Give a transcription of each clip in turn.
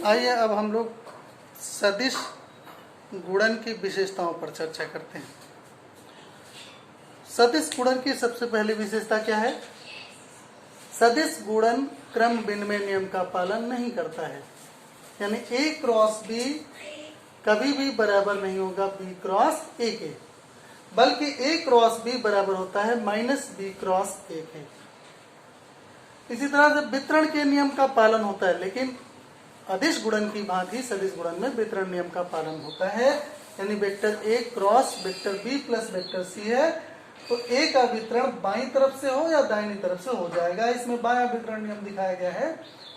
आइए अब हम लोग सदिश गुणन की विशेषताओं पर चर्चा करते हैं। सदिश गुणन की सबसे पहली विशेषता क्या है? सदिश गुणन क्रम विनिमय नियम का पालन नहीं करता है, यानी A क्रॉस B कभी भी बराबर नहीं होगा B क्रॉस A के, बल्कि A क्रॉस B बराबर होता है माइनस B क्रॉस A के। इसी तरह से वितरण के नियम का पालन होता है, लेकिन अदिश गुणन की भांति सदिश गुणन में वितरण नियम का पालन होता है, यानी vector A cross vector B plus vector C है तो A का वितरण बाईं तरफ से हो या दाहिनी तरफ से हो जाएगा। इसमें बायां वितरण नियम दिखाया गया है,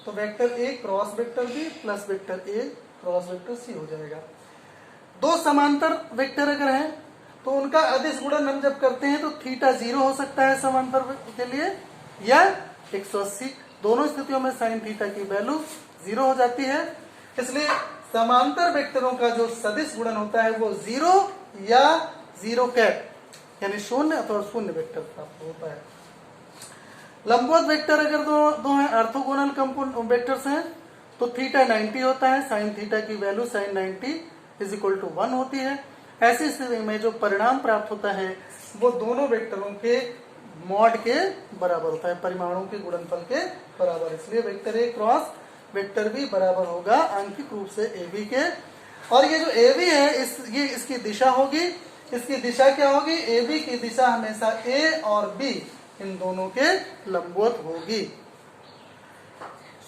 तो vector A cross vector B plus vector A cross vector C हो जाएगा। दो समांतर वेक्टर अगर हैं तो उनका अदिश गुणन हम जब करते हैं तो थीटा 0 हो सकता है समांतर के लिए, या 180। दोनों स्थितियों में साइन थीटा की वैल्यू 0 हो जाती है। इसलिए समांतर वेक्टरों का जो सदिश गुणन होता है वो 0 या 0 कैप यानी शून्य अथवा शून्य वेक्टर प्राप्त होता है। लंबवत वेक्टर अगर दो हैं, ऑर्थोगोनल कंपोनेंट वेक्टर्स हैं, तो थीटा 90 होता है, साइन थीटा की value sine 90 is equal to 1 होती है। ऐसी स्थिति में जो परिणाम प्राप्त होता है वो दोनों वेक्टरों के मॉड के बराबर होता है, परिमाणों के गुणनफल के बराबर। इसलिए vector A cross vector B बराबर होगा आंशिक रूप से AB के। और ये जो AB है ये इसकी दिशा होगी। इसकी दिशा क्या होगी? AB की दिशा हमेशा A और B इन दोनों के लंबवत होगी।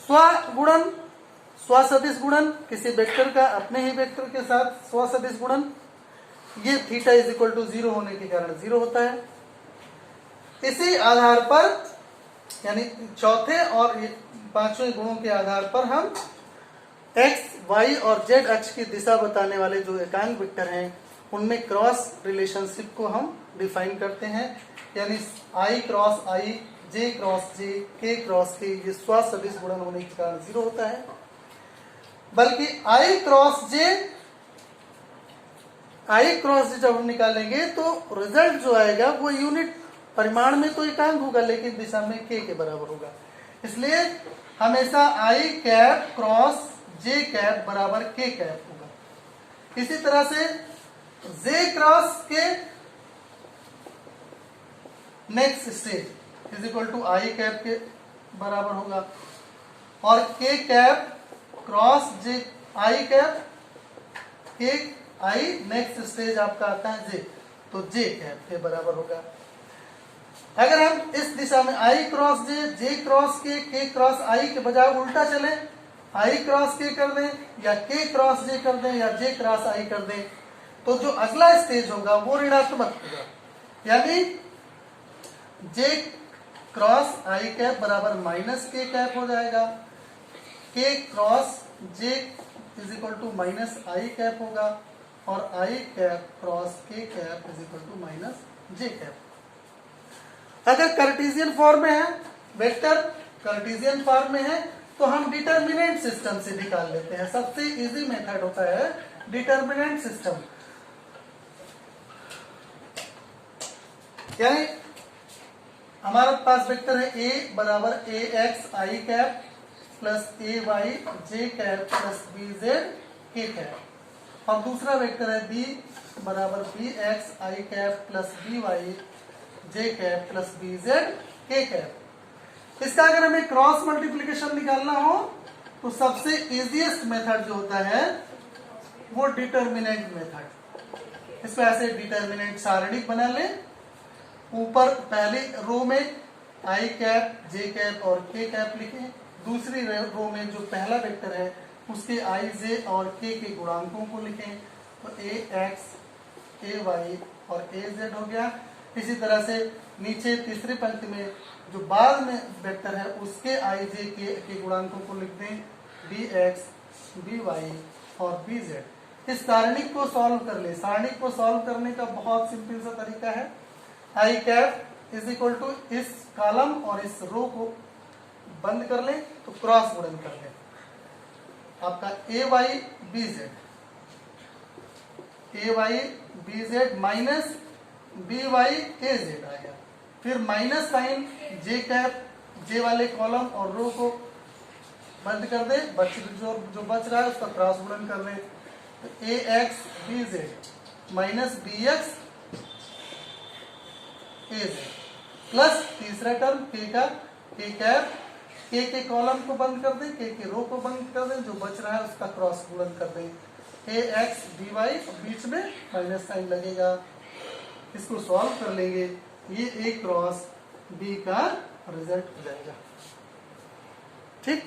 स्वगुणन, स्वसदिश गुणन, किसी वेक्टर का अपने ही वेक्टर के साथ स्वसदिश गुणन, ये थीटा इज इक्वल टू 0 होने के कारण 0 होता है। इसी आधार पर यानी चौथे और पांचवें गुणों के आधार पर हम x, y और z अक्ष की दिशा बताने वाले जो एकांक वेक्टर हैं उनमें क्रॉस रिलेशनशिप को हम डिफाइन करते हैं, यानी i cross i, j cross j, k cross k, ये स्वसदिश गुणन होने के कारण 0 होता है। बल्कि i क्रॉस j जब हम निकालेंगे तो रिजल्ट जो आएगा वो यूनिट परिमाण में तो एकांक होगा लेकिन दिशा में k के बराबर होगा। इसलिए हमेशा i cap cross j cap बराबर k कैप होगा। इसी तरह से j cross k next stage is equal to i cap के बराबर होगा, और k cap cross j i cap, k i next stage आपका आता है j, तो j कैप के बराबर होगा। अगर हम इस दिशा में i cross j cross k cross i के बजाय उल्टा चले, i क्रॉस k कर दें या k क्रॉस j कर दें या j क्रॉस i कर दें, तो जो अगला स्टेज होगा वो ऋणात्मक होगा, यानी j क्रॉस i कैप बराबर माइनस k कैप हो जाएगा, k cross j is equal to minus i cap होगा, और i cap cross k cap is equal to minus j cap. अगर कार्टेशियन फॉर्म में है, वेक्टर कार्टेशियन फॉर्म में है, तो हम डिटर्मिनेंट सिस्टम से निकाल लेते हैं। सबसे इजी मेथड होता है डिटर्मिनेंट सिस्टम, यानी हमारे पास वेक्टर है A बराबर ax i cap plus ay j cap plus bz k cap, और दूसरा वेक्टर है B बराबर bx i cap plus by j cap plus bz k cap. इसका अगर हमें क्रॉस मल्टीप्लिकेशन निकालना हो तो सबसे इजीएस्ट मेथड जो होता है वो डिटर्मिनेंट मेथड। इसको ऐसे डिटर्मिनेंट सारणिक बना ले, ऊपर पहली रो में i कैप j कैप और k कैप लिखें, दूसरी रो में जो पहला वेक्टर है उसके i j और k के गुणांकों को लिखें, तो ax ay और az हो गया। इसी तरह से नीचे तीसरी पंक्ति में जो बाद में वेक्टर है उसके i j के गुणांकों को लिख दें, bx by और bz। इस सारणिक को सॉल्व कर ले। सारणिक को सॉल्व करने का बहुत सिंपल सा तरीका है, i cap is equal to इस कॉलम और इस रो को बंद कर ले तो क्रॉस गुणन कर ले, आपका ay bz minus by az आएगा, फिर minus sine j cap, j वाले कॉलम और रो को बंद कर दे, जो बच रहा है उसका क्रॉस गुणन कर ले। तो A X B Z minus B X A Z plus तीसरा टर्म के का के कैप, के कॉलम को बंद कर दे, के रो को बंद कर दे, जो बच रहा है उसका क्रॉस गुणन कर दे। ए एक्स डी वाई, बीच में माइनस साइन लगेगा, इसको सॉल्व कर लेंगे, ये ए क्रॉस बी का रिजल्ट हो जाएगा। ठीक।